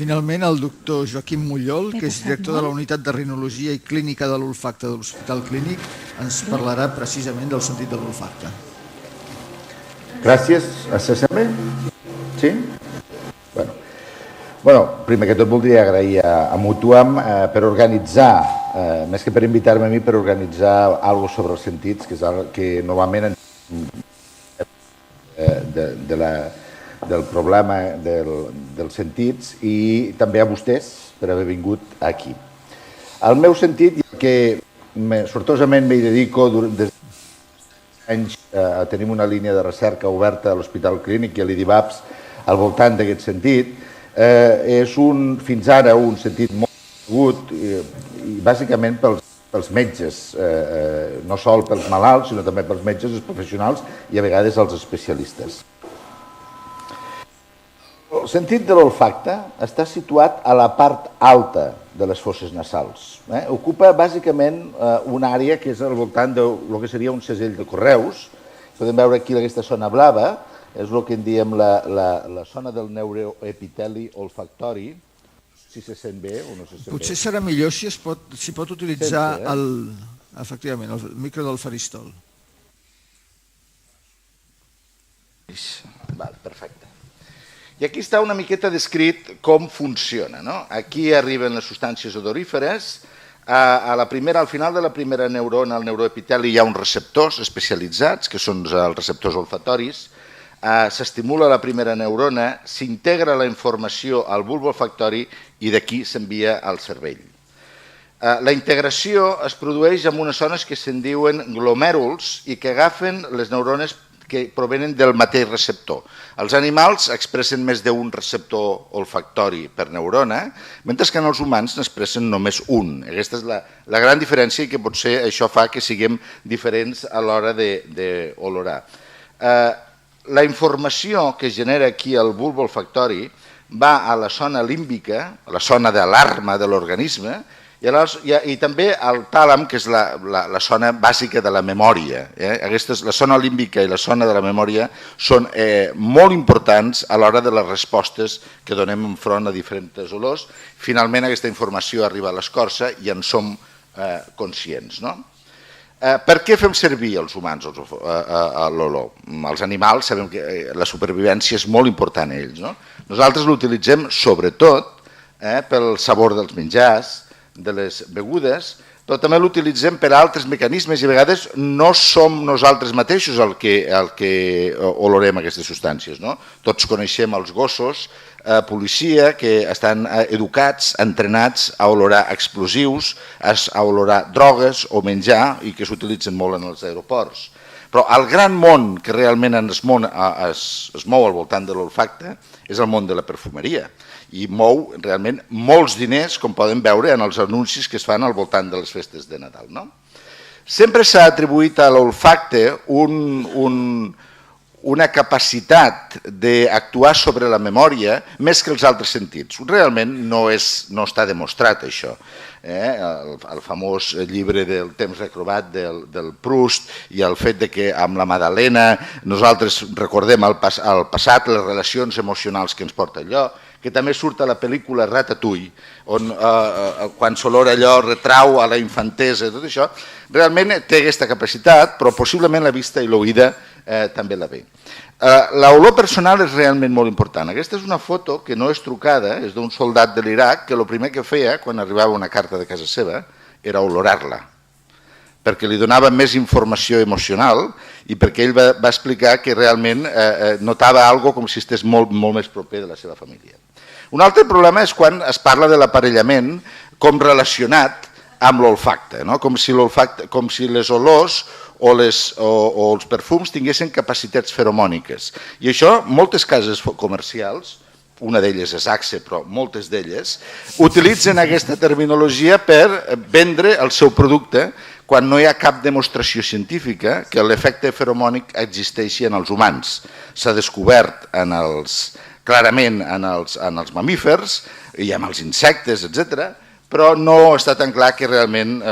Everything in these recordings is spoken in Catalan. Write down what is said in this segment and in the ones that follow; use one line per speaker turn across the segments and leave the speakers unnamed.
Finalment, el doctor Joaquim Mullol, que és director de la Unitat de Rinologia i Clínica de l'Olfacte de l'Hospital Clínic, ens parlarà precisament del sentit de l'olfacte.
Gràcies. Se sent bé? Sí? Bueno, primer que tot voldria agrair a Mutuam per organitzar, més que per invitar-me a mi, per organitzar alguna cosa sobre els sentits, que és el que normalment del problema dels sentits, i també a vostès per haver vingut aquí. El meu sentit, que sortosament m'hi dedico des d'anys, tenim una línia de recerca oberta a l'Hospital Clínic i a l'IDIVAPS al voltant d'aquest sentit, és fins ara un sentit molt conegut i bàsicament pels metges, no sol pels malalts, sinó també pels metges, els professionals i a vegades els especialistes. El sentit de l'olfacte està situat a la part alta de les fosses nasals. Ocupa bàsicament una àrea que és al voltant del que seria un segell de correus. Podem veure aquí aquesta zona blava, és el que en diem la zona del neuroepiteli olfactori, si se sent bé o no se sent bé.
Potser serà millor si pot utilitzar efectivament el micro del faristol.
Perfecte. I aquí està una miqueta descrit com funciona. Aquí arriben les substàncies odoríferes. Al final de la primera neurona, al neuroepiteli, hi ha uns receptors especialitzats, que són els receptors olfatoris. S'estimula la primera neurona, s'integra la informació al bulb olfactori i d'aquí s'envia al cervell. La integració es produeix en unes zones que se'n diuen glomèruls i que agafen les neurones que provenen del mateix receptor. Els animals expressen més d'un receptor olfactori per neurona, mentre que en els humans n'expressen només un. Aquesta és la gran diferència i que potser això fa que siguem diferents a l'hora d'olorar. La informació que genera aquí el bulb olfactori va a la zona límbica, a la zona d'alarma de l'organisme, i també al tàlam, que és la zona bàsica de la memòria. La zona límbica i la zona de la memòria són molt importants a l'hora de les respostes que donem enfront a diferents olors. Finalment, aquesta informació arriba a l'escorça i en som conscients. Per què fem servir els humans l'olor? Els animals sabem que la supervivència és molt important a ells. Nosaltres l'utilitzem sobretot pel sabor dels menjars, de les begudes, però també l'utilitzem per altres mecanismes i a vegades no som nosaltres mateixos el que olorem aquestes substàncies. Tots coneixem els gossos policia que estan educats, entrenats a olorar explosius, a olorar drogues o menjar i que s'utilitzen molt en els aeroports. Però el gran món que realment es mou al voltant de l'olfacte és el món de la perfumeria i mou realment molts diners, com poden veure en els anuncis que es fan al voltant de les festes de Nadal. Sempre s'ha atribuït a l'olfacte una capacitat d'actuar sobre la memòria més que els altres sentits. Realment no està demostrat això. El famós llibre del temps retrobat del Proust i el fet que amb la Madalena nosaltres recordem el passat, les relacions emocionals que ens porta allò, que també surt a la pel·lícula Ratatouille, on quan s'olora allò retrau a la infantesa i tot això, realment té aquesta capacitat, però possiblement la vista i l'oïda també la ve. L'olor personal és realment molt important. Aquesta és una foto que no és trucada, és d'un soldat de l'Iraq que el primer que feia quan arribava una carta de casa seva era olorar-la, perquè li donava més informació emocional i perquè ell va explicar que realment notava alguna cosa com si estigués molt més proper de la seva família. Un altre problema és quan es parla de l'aparellament com relacionat amb l'olfacte, com si les olors o els perfums tinguessin capacitats feromòniques. I això, moltes cases comercials, una d'elles és Axe, però moltes d'elles, utilitzen aquesta terminologia per vendre el seu producte quan no hi ha cap demostració científica que l'efecte feromònic existeixi en els humans. S'ha descobert clarament en els mamífers i en els insectes, etc., però no està tan clar que realment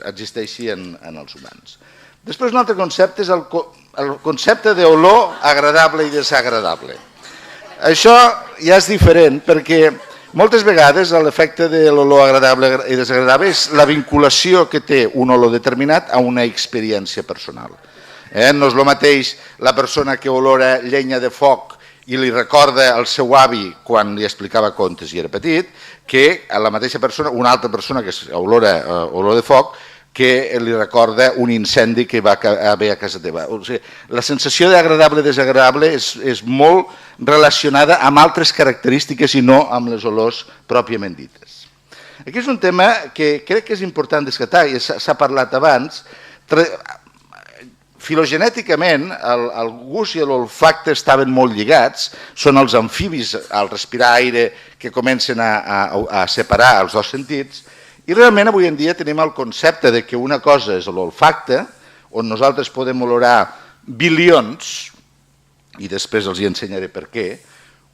existeixi en els humans. Després un altre concepte és el concepte d'olor agradable i desagradable. Això ja és diferent perquè Moltes vegades l'efecte de l'olor agradable i desagradable és la vinculació que té un olor determinat a una experiència personal. No és el mateix la persona que olora llenya de foc i li recorda el seu avi quan li explicava contes i era petit, que a la mateixa persona, una altra persona que olora olor de foc, que li recorda un incendi que va haver a casa teva. O sigui, la sensació d'agradable i desagradable és molt relacionada amb altres característiques i no amb les olors pròpiament dites. Aquí és un tema que crec que és important descartar, i s'ha parlat abans. Filogenèticament, el gust i l'olfacte estaven molt lligats, són els amfibis al respirar aire que comencen a separar els dos sentits, i realment avui en dia tenim el concepte de que una cosa és l'olfacte, on nosaltres podem olorar bilions, i després els hi ensenyaré per què,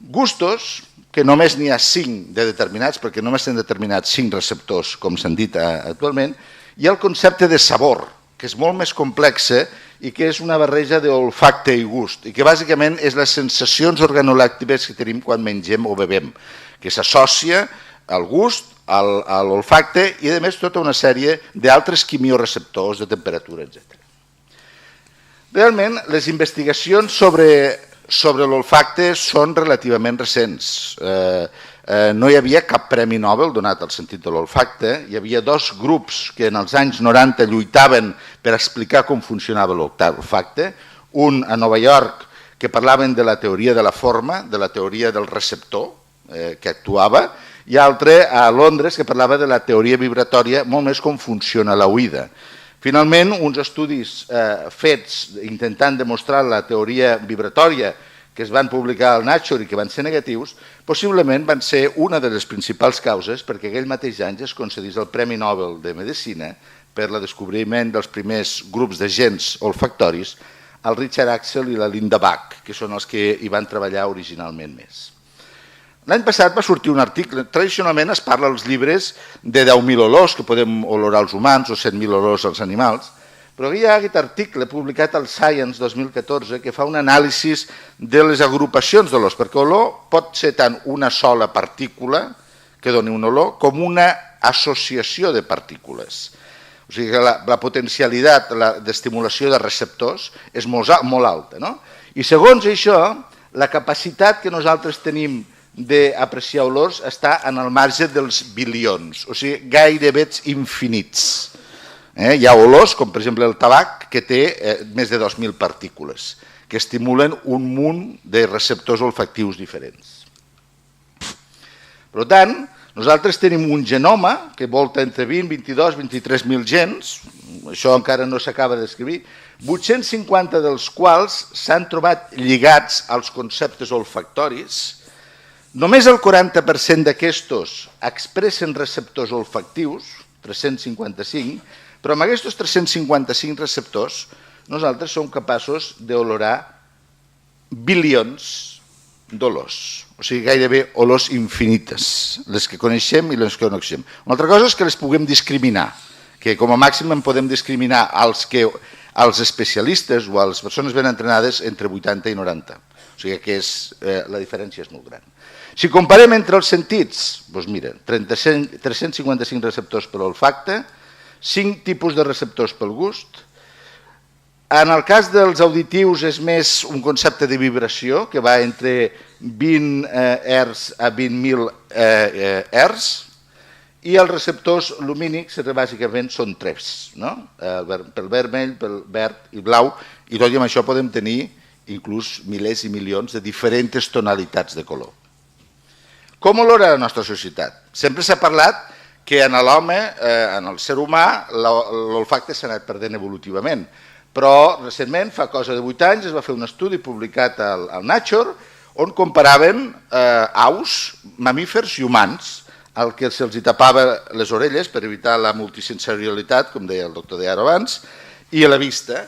gustos, que només n'hi ha 5 de determinats, perquè només tenen determinats 5 receptors, com s'han dit actualment, i el concepte de sabor, que és molt més complexa i que és una barreja d'olfacte i gust, i que bàsicament és les sensacions organolèctives que tenim quan mengem o bevem, que s'associa al gust, a l'olfacte i, a més, tota una sèrie d'altres quimioreceptors de temperatura, etc. Realment, les investigacions sobre l'olfacte són relativament recents. No hi havia cap premi Nobel donat al sentit de l'olfacte. Hi havia 2 grups que en els anys 90 lluitaven per explicar com funcionava l'olfacte. Un a Nova York, que parlaven de la teoria de la forma, de la teoria del receptor que actuava, i altre a Londres que parlava de la teoria vibratòria, molt més com funciona l'oïda. Finalment, uns estudis fets intentant demostrar la teoria vibratòria que es van publicar al Nature i que van ser negatius, possiblement van ser una de les principals causes perquè aquell mateix any es concedís el Premi Nobel de Medicina per el descobriment dels primers grups de gens olfactoris, el Richard Axel i la Linda Bach, que són els que hi van treballar originalment més. L'any passat va sortir un article, tradicionalment es parla als llibres de 10.000 olors que podem olorar els humans o 100.000 olors als animals, però hi ha aquest article publicat al Science 2014 que fa un anàlisi de les agrupacions d'olors, perquè olor pot ser tant una sola partícula que doni un olor com una associació de partícules. O sigui que la potencialitat d'estimulació de receptors és molt alta. I segons això, la capacitat que nosaltres tenim d'apreciar olors està en el marge dels bilions, o sigui, gairebé infinits. Hi ha olors, com per exemple el tabac, que té més de 2.000 partícules, que estimulen un munt de receptors olfactius diferents. Per tant, nosaltres tenim un genoma que volta entre 20, 22, 23.000 gens, això encara no s'acaba d'escriure, 850 dels quals s'han trobat lligats als conceptes olfactoris. Només el 40% d'aquestos expressen receptors olfactius, 355, però amb aquests 355 receptors nosaltres som capaços d'olorar bilions d'olors, o sigui gairebé olors infinites, les que coneixem i les que no coneixem. Una altra cosa és que les puguem discriminar, que com a màxim en podem discriminar als especialistes o a les persones ben entrenades entre 80 i 90, o sigui que la diferència és molt gran. Si comparem entre els sentits, doncs mira, 355 receptors per l'olfacte, 5 tipus de receptors pel gust. En el cas dels auditius és més un concepte de vibració que va entre 20 Hz a 20.000 Hz i els receptors lumínics bàsicament són 3, pel vermell, pel verd i blau, i tot i amb això podem tenir inclús milers i milions de diferents tonalitats de color. Com olora la nostra societat? Sempre s'ha parlat que en l'home, en el ser humà, l'olfacte s'ha anat perdent evolutivament. Però recentment, fa cosa de 8 anys, es va fer un estudi publicat al Nature on comparaven aus, mamífers i humans, al que se'ls tapava les orelles per evitar la multisensorialitat, com deia el doctor Dearo abans, i la vista.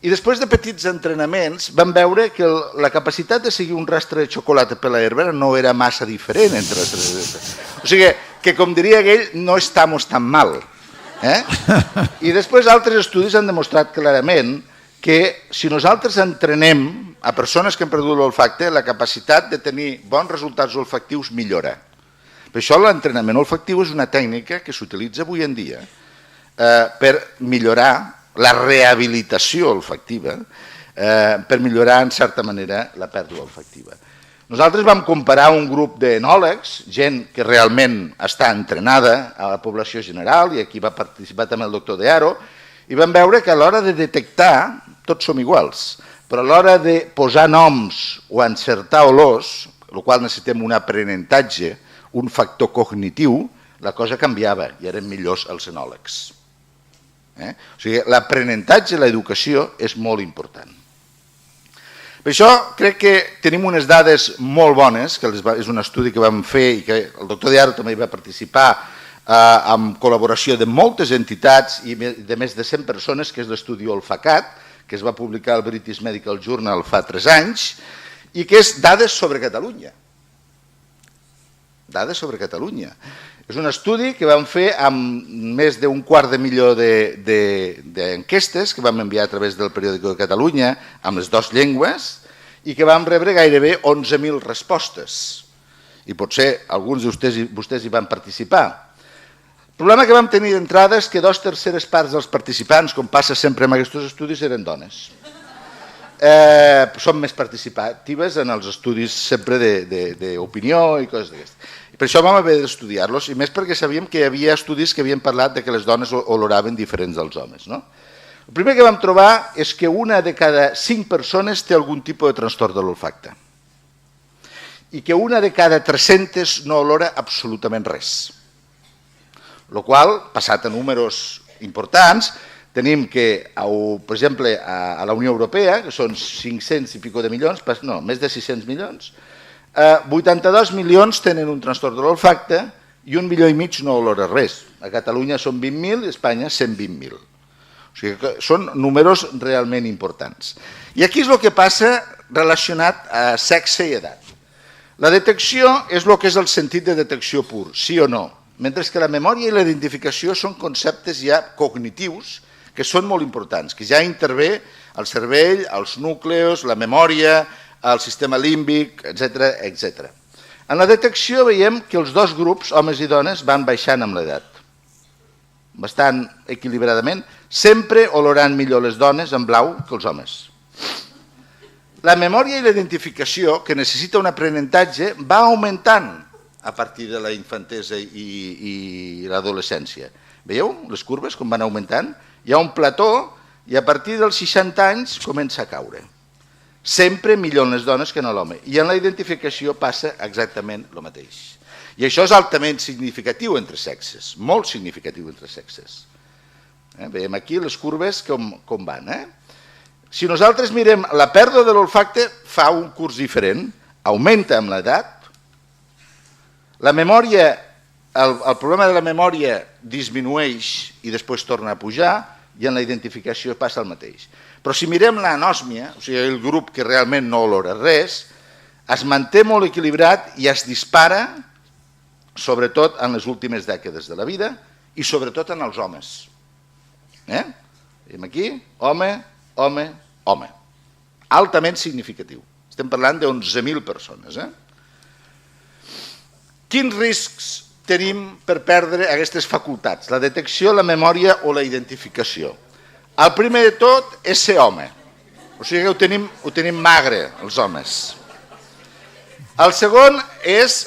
I després de petits entrenaments vam veure que la capacitat de seguir un rastre de xocolata per l'herba no era massa diferent entre les tres. O sigui que, com diria aquell, no estamos tan mal. I després altres estudis han demostrat clarament que si nosaltres entrenem a persones que han perdut l'olfacte, la capacitat de tenir bons resultats olfactius millora. Per això l'entrenament olfactiu és una tècnica que s'utilitza avui en dia per millorar la rehabilitació olfactiva, per millorar, en certa manera, la pèrdua olfactiva. Nosaltres vam comparar un grup d'enòlegs, gent que realment està entrenada a la població general, i aquí va participar també el doctor De Haro, i vam veure que a l'hora de detectar, tots som iguals, però a l'hora de posar noms o encertar olors, el qual necessitem un aprenentatge, un factor cognitiu, la cosa canviava i eren millors els enòlegs. O sigui, l'aprenentatge, l'educació és molt important. Per això crec que tenim unes dades molt bones, que és un estudi que vam fer i que el doctor De Haro també hi va participar amb col·laboració de moltes entitats i de més de 100 persones, que és l'estudi Olfacat, que es va publicar al British Medical Journal fa 3 anys, i que és dades sobre Catalunya. Dades sobre Catalunya. És un estudi que vam fer amb més d'250.000 d'enquestes que vam enviar a través del periòdico de Catalunya amb les 2 llengües i que vam rebre gairebé 11.000 respostes. I potser alguns de vostès hi van participar. El problema que vam tenir d'entrada és que 2/3 parts dels participants, com passa sempre en aquests estudis, eren dones. Són més participatives en els estudis sempre d'opinió i coses d'aquestes. Per això vam haver d'estudiar-los, i més perquè sabíem que hi havia estudis que havien parlat de que les dones oloraven diferents dels homes. El primer que vam trobar és que una de cada 5 persones té algun tipus de trastorn de l'olfacte i que una de cada 300 no olora absolutament res. El qual, passat a números importants, tenim que, per exemple, a la Unió Europea, que són 500 i pico de milions, no, més de 600 milions, 82 milions tenen un trastorn de l'olfacte i 1,5 milions no olora res. A Catalunya són 20.000 i a Espanya 120.000. O sigui que són números realment importants. I aquí és el que passa relacionat a sexe i edat. La detecció és el que és el sentit de detecció pur, sí o no, mentre que la memòria i la identificació són conceptes ja cognitius que són molt importants, que ja intervé el cervell, els núcleos, la memòria, el sistema límbic, etc. En la detecció veiem que els 2 grups, homes i dones, van baixant amb l'edat, bastant equilibradament, sempre olorant millor les dones en blau que els homes. La memòria i la identificació, que necessita un aprenentatge, va augmentant a partir de la infantesa i l'adolescència. Veieu les curves com van augmentant? Hi ha un plató i a partir dels 60 anys comença a caure. Sempre millor en les dones que en l'home. I en la identificació passa exactament el mateix. I això és altament significatiu entre sexes, molt significatiu entre sexes. Veiem aquí les curves com van. Si nosaltres mirem la pèrdua de l'olfacte, fa un curs diferent, augmenta amb l'edat. La memòria, el problema de la memòria disminueix i després torna a pujar i en la identificació passa el mateix. Però si mirem l'anòsmia, o sigui, el grup que realment no olora res, es manté molt equilibrat i es dispara, sobretot en les últimes dècades de la vida i sobretot en els homes. Veiem aquí, home, home, home. Altament significatiu. Estem parlant de 11.000 persones. Quins riscs tenim per perdre aquestes facultats? La detecció, la memòria o la identificació? El primer de tot és ser home. O sigui que ho tenim magre, els homes. El segon és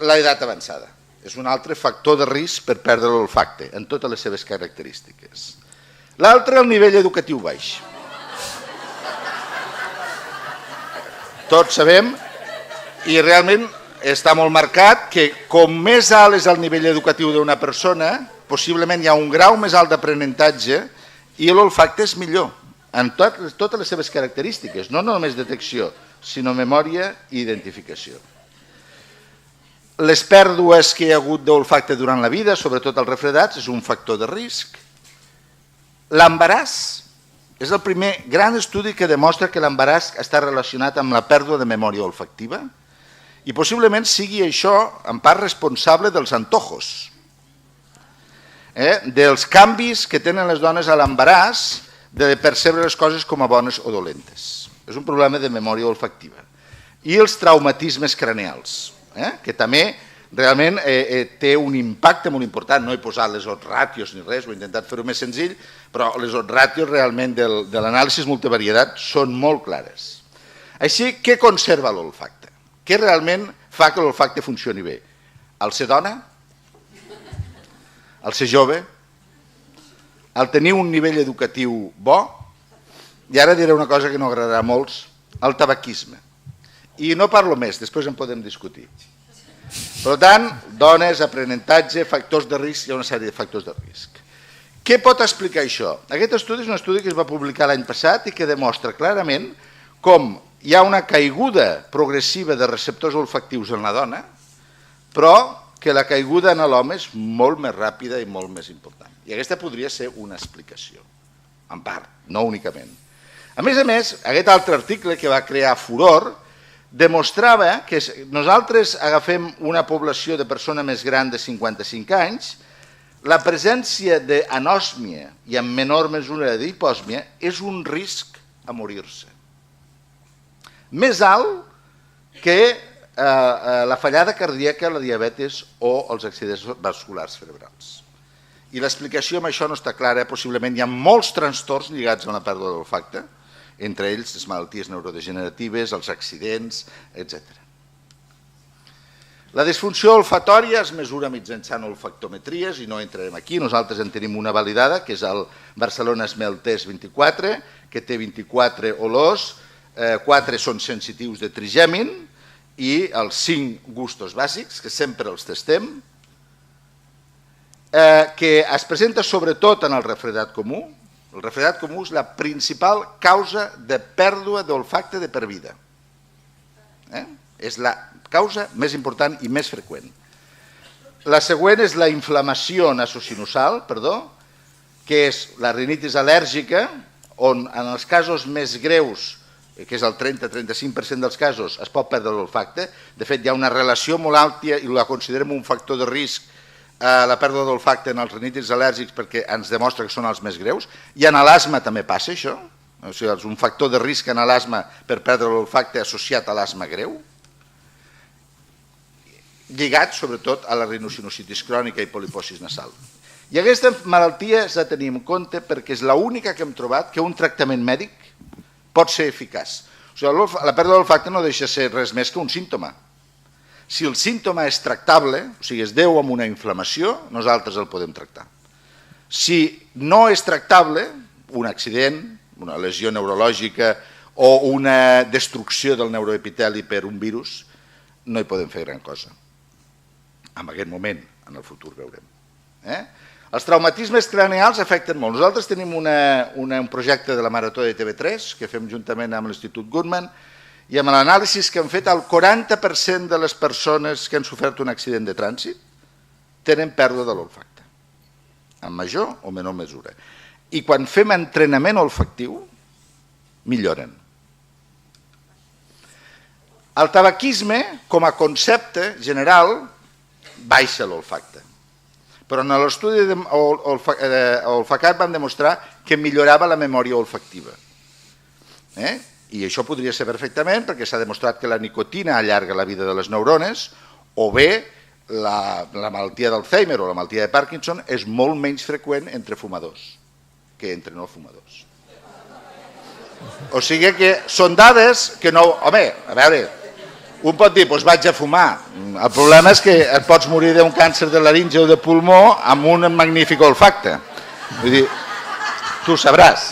l'edat avançada. És un altre factor de risc per perdre l'olfacte, en totes les seves característiques. L'altre, el nivell educatiu baix. Tots sabem, i realment està molt marcat, que com més alt és el nivell educatiu d'una persona, possiblement hi ha un grau més alt d'aprenentatge i l'olfacte és millor, en totes les seves característiques, no només detecció, sinó memòria i identificació. Les pèrdues que hi ha hagut d'olfacte durant la vida, sobretot els refredats, és un factor de risc. L'embaràs és el primer gran estudi que demostra que l'embaràs està relacionat amb la pèrdua de memòria olfactiva i possiblement sigui això en part responsable dels antojos, dels canvis que tenen les dones a l'embaràs de percebre les coses com a bones o dolentes. És un problema de memòria olfactiva. I els traumatismes craneals, que també realment té un impacte molt important. No he posat les odds ràtios ni res, ho he intentat fer-ho més senzill, però les odds ràtios realment de l'anàlisi multivariat són molt clares. Així, què conserva l'olfacte? Què realment fa que l'olfacte funcioni bé? El ser dona? El ser jove? El tenir un nivell educatiu bo? I ara diré una cosa que no agradarà a molts, el tabaquisme. I no parlo més, després en podem discutir. Per tant, dones, aprenentatge, factors de risc, hi ha una sèrie de factors de risc. Què pot explicar això? Aquest estudi és un estudi que es va publicar l'any passat i que demostra clarament com hi ha una caiguda progressiva de receptors olfactius en la dona, però que la caiguda en l'home és molt més ràpida i molt més important. I aquesta podria ser una explicació, en part, no únicament. A més, aquest altre article que va crear furor demostrava que nosaltres agafem una població de persona més gran de 55 anys, la presència d'anòsmia i en menor mesura d'hipòsmia és un risc a morir-se. Més alt que la fallada cardíaca, la diabetis o els accidents vasculars cerebrals. I l'explicació amb això no està clara, possiblement hi ha molts trastorns lligats a la pèrdua d'olfacte, entre ells les malalties neurodegeneratives, els accidents, etc. La disfunció olfatòria es mesura mitjançant olfactometries i no entrarem aquí. Nosaltres en tenim una validada, que és el Barcelona Smell Test 24, que té 24 olors, 4 són sensitius de trigèmin i els 5 gustos bàsics, que sempre els testem, que es presenta sobretot en el refredat comú. El refredat comú és la principal causa de pèrdua d'olfacte de per vida. És la causa més important i més freqüent. La següent és la inflamació nasosinusal, que és la rinitis al·lèrgica, on en els casos més greus, que és el 30-35% dels casos, es pot perdre l'olfacte. De fet, hi ha una relació molt alta i la considerem un factor de risc la pèrdua d'olfacte en els rinitis al·lèrgics perquè ens demostra que són els més greus. I en l'asma també passa això. És un factor de risc en l'asma per perdre l'olfacte associat a l'asma greu, lligat sobretot a la rinosinusitis crònica i poliposis nasal. I aquesta malaltia s'ha de tenir en compte perquè és l'única que hem trobat que un tractament mèdic pot ser eficaç. La pèrdua d'olfacte no deixa de ser res més que un símptoma. Si el símptoma és tractable, o sigui, es deu a una inflamació, nosaltres el podem tractar. Si no és tractable, un accident, una lesió neurològica o una destrucció del neuroepiteli per un virus, no hi podem fer gran cosa. En aquest moment, en el futur veurem. Els traumatismes craneals afecten molt. Nosaltres tenim un projecte de la Marató de TV3 que fem juntament amb l'Institut Guttmann i amb l'anàlisi que hem fet, el 40% de les persones que han sofert un accident de trànsit tenen pèrdua de l'olfacte, en major o menor mesura. I quan fem entrenament olfactiu, milloren. El tabaquisme, com a concepte general, baixa l'olfacte. Però en l'estudi olfacat vam demostrar que millorava la memòria olfactiva. I això podria ser perfectament perquè s'ha demostrat que la nicotina allarga la vida de les neurones o bé la malaltia d'Alzheimer o la malaltia de Parkinson és molt menys freqüent entre fumadors que entre no fumadors. O sigui que són dades que no... Home, a veure, un pot dir, doncs vaig a fumar. El problema és que et pots morir d'un càncer de laringe o de pulmó amb un magnífic olfacte. Vull dir, tu sabràs.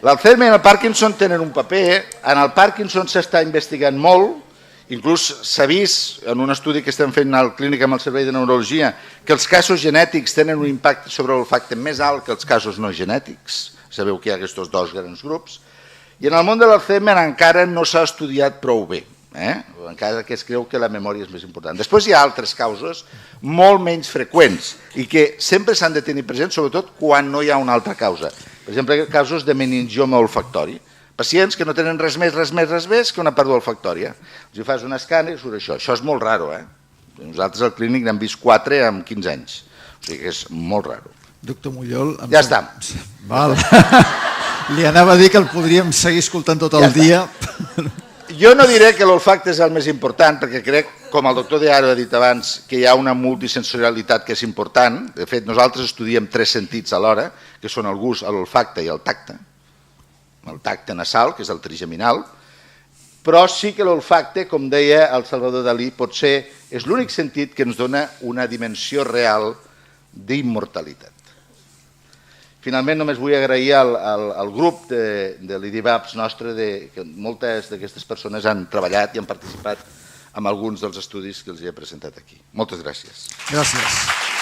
L'Alzheimer i el Parkinson tenen un paper. En el Parkinson s'està investigant molt, inclús s'ha vist en un estudi que estem fent al clínic amb el Servei de Neurologia que els casos genètics tenen un impacte sobre l'olfacte més alt que els casos no genètics. Sabeu que hi ha aquests dos grans grups. I en el món de l'Alzheimer encara no s'ha estudiat prou bé, encara que es creu que la memòria és més important. Després hi ha altres causes molt menys freqüents i que sempre s'han de tenir present, sobretot quan no hi ha una altra causa. Per exemple, casos de meningioma olfactori. Pacients que no tenen res més que una pèrdua olfactòria. Si fas un escàner, surt això. Això és molt raro. Nosaltres al clínic n'hem vist 4 en 15 anys. O sigui que és molt raro.
Doctor Muyol...
Ja està.
Val. Li anava a dir que el podríem seguir escoltant tot el dia.
Jo no diré que l'olfacte és el més important, perquè crec, com el doctor Diaro ha dit abans, que hi ha una multisensorialitat que és important. De fet, nosaltres estudiem 3 sentits alhora, que són el gust, l'olfacte i el tacte. El tacte nasal, que és el trigeminal, però sí que l'olfacte, com deia el Salvador Dalí, potser és l'únic sentit que ens dona una dimensió real d'immortalitat. Finalment, només vull agrair al grup de l'IDIVAPS nostre que moltes d'aquestes persones han treballat i han participat en alguns dels estudis que els he presentat aquí. Moltes gràcies.
Gràcies.